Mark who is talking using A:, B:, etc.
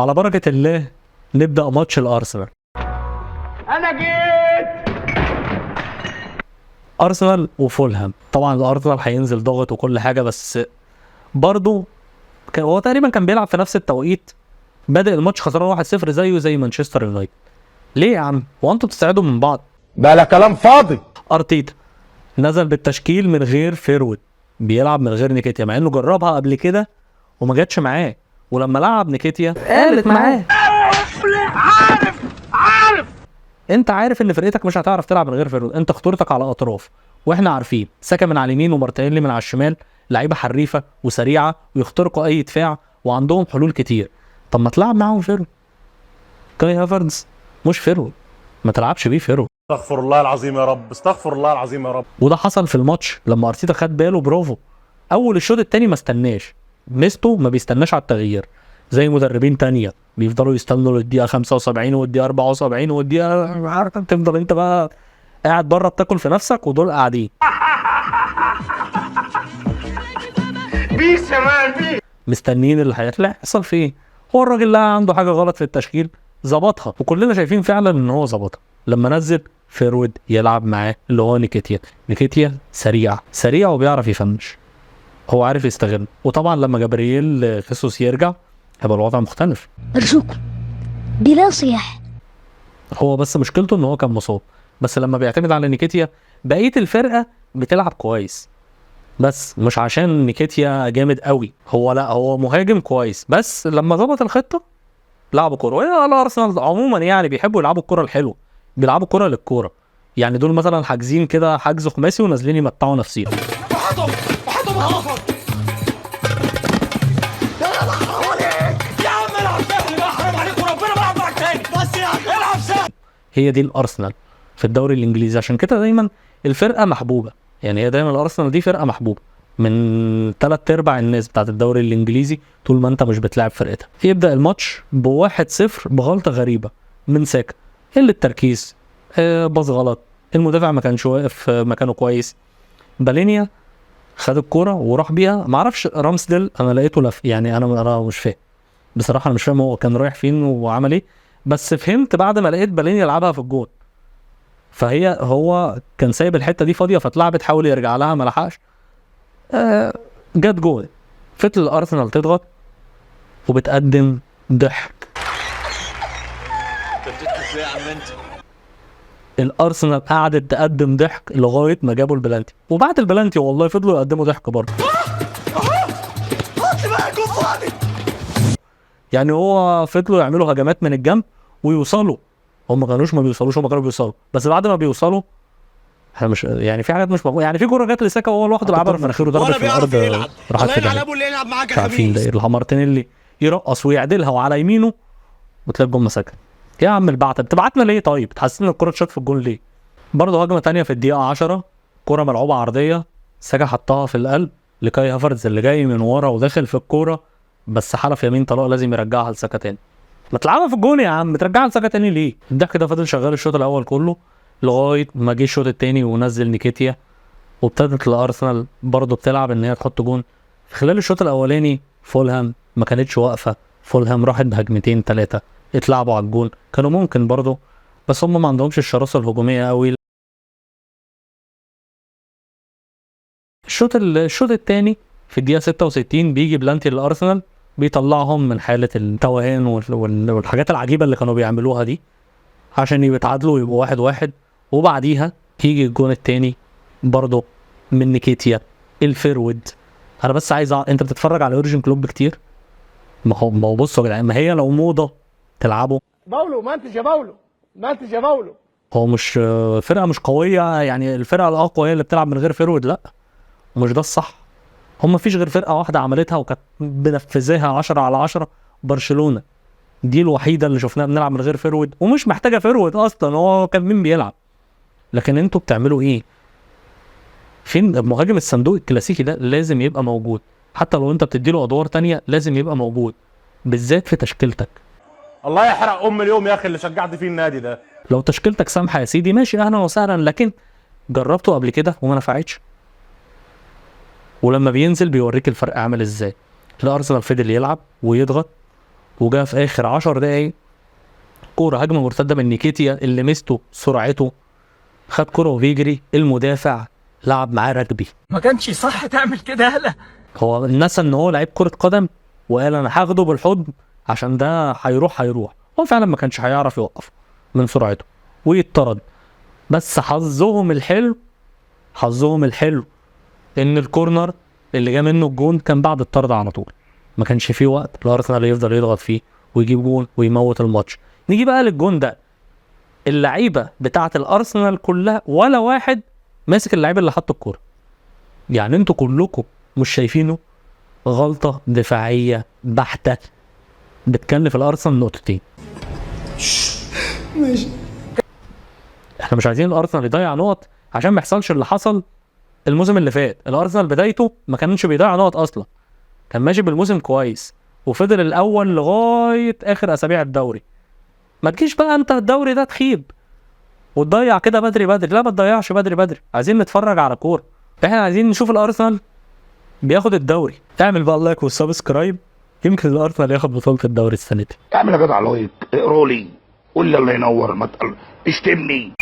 A: على بركة الله نبدأ ماتش الأرسنال.
B: أنا جيت.
A: أرسنال وفولهام. طبعا الأرسنال هينزل ضغط وكل حاجة، بس برضو هو تقريبا كان بيلعب في نفس التوقيت. بدأ الماتش خسران 1-0 زيه زي مانشستر يونايتد. ليه يا عم؟ هو انتوا بتساعدوا من بعض؟
B: ده لا كلام فاضي.
A: أرتيتا نزل بالتشكيل من غير فيرود، بيلعب من غير نيكيتيا، مع انه جربها قبل كده وما جاتش معاه، ولما لعب نيكيتيا قالت معاه.
B: عارف
A: انت عارف ان فرقتك مش هتعرف تلعب من غير فيرود، انت خطورتك على اطراف، واحنا عارفين ساكا من على اليمين ومارتينيلي من على الشمال، لعيبه حريفه وسريعه ويخترقوا اي دفاع وعندهم حلول كتير. طب ما تلعب معاهم فيرود. كاي هافرتز مش فيرود، ما تلعبش بيه فيرود.
C: استغفر الله العظيم يا رب، استغفر الله العظيم يا رب.
A: وده حصل في الماتش لما ارتيتا خد باله. برافو، اول الشوط التاني ما استناش، ميستو ما بيستناش على التغيير زي مدربين تانية بيفضلوا يستنوا للدقيقه 75 والدقيقه 74 والدقيقه، عارف تفضل انت بقى قاعد بره بتاكل في نفسك ودول قاعدين
B: بيس يا مان بيس.
A: مستنيين اللي هيحصل فيه ايه. هو الراجل لا عنده حاجه غلط في التشكيل، ظبطها وكلنا شايفين فعلا ان هو ظبطها لما نزل فيرود يلعب معاه اللي هو نيكيتيا سريع وبيعرف يفنش، هو عارف يستغل. وطبعا لما جابرييل خيسوس يرجع هيبقى الوضع مختلف.
D: أرجوكم بلا صياح.
A: هو بس مشكلته ان هو كان مصاب، بس لما بيعتمد على نيكيتيا بقيه الفرقه بتلعب كويس، بس مش عشان نيكيتيا جامد قوي، هو لا هو مهاجم كويس، بس لما ظبط الخطه لعبوا كوره. وهي الارسنال عموما يعني بيحبوا يلعبوا الكوره الحلوه، بيلعبوا كوره للكوره. يعني دول مثلا حاجزين كده حجز خماسي ونازلين يمتعوا نفسيهم.
B: وحطهم هافر. يا عم العب سهل بقى، حرام عليك وربنا بلعب معاك تاني. بس يا عم العب سهل.
A: هي دي الارسنال في الدوري الانجليزي، عشان كده دايما الفرقه محبوبه. يعني هي دايما الارسنال دي فرقه محبوبه من 3/4 الناس بتاعت الدوري الانجليزي، طول ما انت مش بتلعب فرقتها. يبدا الماتش ب1-0 بغلطه غريبه من ساكا، قله التركيز، باص غلط، المدافع ما كانش واقف مكانه كويس. بالينيا خد الكوره وراح بيها، ما اعرفش رامسديل انا لقيته لف، يعني انا مش فاهم بصراحه، انا مش فاهم هو كان رايح فين وعمل ايه، بس فهمت بعد ما لقيت بالينيا يلعبها في الجون. هو كان سايب الحته دي فاضيه فاتلعبت، حاول يرجع لها ما لحقش، جت جول. فضل الارسنال تضغط وبتقدم ضحك. الارسنال قعدت تقدم ضحك لغايه ما جابوا البلانتي، وبعد البلانتي والله فضلوا يقدموا ضحك برضه. يعني هو فضلوا يعملوا هجمات من الجنب ويوصلوا، هم ما بيوصلوش، هم كانوا بيوصلوا، بس بعد ما بيوصلوا احنا مش يعني في حاجات مش مقبوله. يعني في كوره جت لساكا وهو لوحده لعبها في مناخيره ضربت في الارض راحت كده.
B: اللي يلعب معاك
A: مش عارفين ده مارتينيلي يرقص ويعدلها وعلى يمينه وتلاقي الجون مسكها. يا عم بتبعتنا ليه طيب؟ بتحسسنا ان الكوره اتشاط في الجون ليه؟ برضه هجمه تانية في الدقيقه 10، كوره ملعوبه عرضيه، ساكا حطها في القلب لكاي هافرتز اللي جاي من ورا وداخل في الكوره، بس حرف يمين طلاق لازم يرجعها لساكا تاني. ما تلعبها في الجون يا عم، ترجعها لساكا تاني ليه؟ الضحك ده فضل شغال الشوط الاول كله لغايه ما جه الشوط التاني ونزل نيكيتيا، وابتدت الارسنال برضه بتلعب ان هي تحط جون. في خلال الشوط الاولاني فولهام ما كانتش واقفه، فولهام راحت بهجمتين 3 اتلعبوا على الجون، كانوا ممكن برضه، بس هم ما عندهمش الشراسه الهجوميه قوي. الشوط الثاني في الدقيقه 66 بيجي بلانتي للارسنال بيطلعهم من حاله التوهان والحاجات العجيبه اللي كانوا بيعملوها دي عشان يتعادلوا ويبقوا 1-1. وبعديها يجي الجون الثاني برضه من نيكيتيا الفيرود. انا بس عايز انت بتتفرج على يورجن كلوب كتير؟ ما هو بصوا يا جدعان، ما هي لو موضه تلعبوا
B: باولو منتج يا باولو.
A: هو مش فرقه مش قويه، يعني الفرقه الاقوى هي اللي بتلعب من غير فيرود، لا مش ده الصح. هم مفيش غير فرقه واحده عملتها وكانت بنفذها 10/10، برشلونه دي الوحيده اللي شفناها بنلعب من غير فيرود ومش محتاجه فيرود اصلا، هو كان مين بيلعب. لكن انتوا بتعملوا ايه؟ فين مهاجم الصندوق الكلاسيكي ده؟ لازم يبقى موجود، حتى لو انت بتديله ادوار تانية لازم يبقى موجود، بالذات في تشكيلتك.
C: الله يحرق اليوم يا اخي اللي شجعت فيه النادي ده.
A: لو تشكيلتك سامحه يا سيدي ماشي اهلا وسهلا، لكن جربته قبل كده وما نفعتش، ولما بينزل بيوريك الفرق عامل ازاي. الارسنال فضل يلعب ويضغط وجا في اخر 10 دقايق كوره هجمه مرتده من نيكيتيا اللي مسته سرعته، خد كوره وبيجري، المدافع لعب معاه رجبي.
B: ما كانش صح تعمل كده. هلا
A: هو نسى ان هو لعيب كره قدم وقال انا هاخده بالحضن عشان ده هيروح. هو فعلا ما كانش هيعرف يوقف من سرعته ويتطرد. بس حظهم الحلو ان الكورنر اللي جا منه الجون كان بعد الطرد على طول، ما كانش فيه وقت الارسنال يفضل يضغط فيه ويجيب جون ويموت الماتش. نيجي بقى للجون ده، اللعيبه بتاعه الارسنال كلها ولا واحد ماسك اللعيب اللي حط الكوره. يعني انتوا كلكم مش شايفينه؟ غلطه دفاعيه بحته بتكلف الارسنال نقطتين.
B: ماشي.
A: احنا مش عايزين الارسنال يضيع نقط عشان ما يحصلش اللي حصل الموسم اللي فات. الارسنال بدايته ما كانش بيضيع نقط اصلا، كان ماشي بالموسم كويس وفضل الاول لغايه اخر اسابيع الدوري. ما تجيش بقى انت الدوري ده تخيب وتضيع كده بدري. لا ما تضيعش بدري. عايزين نتفرج على كوره، احنا عايزين نشوف الارسنال بياخد الدوري. اعمل بقى لايك والسبسكرايب، يمكن الارسنال ياخد بطوله الدوري السنه دي.
E: اعمل يا جدع لايك، اقرا لي، قول لي الله ينور، ما اشتمني.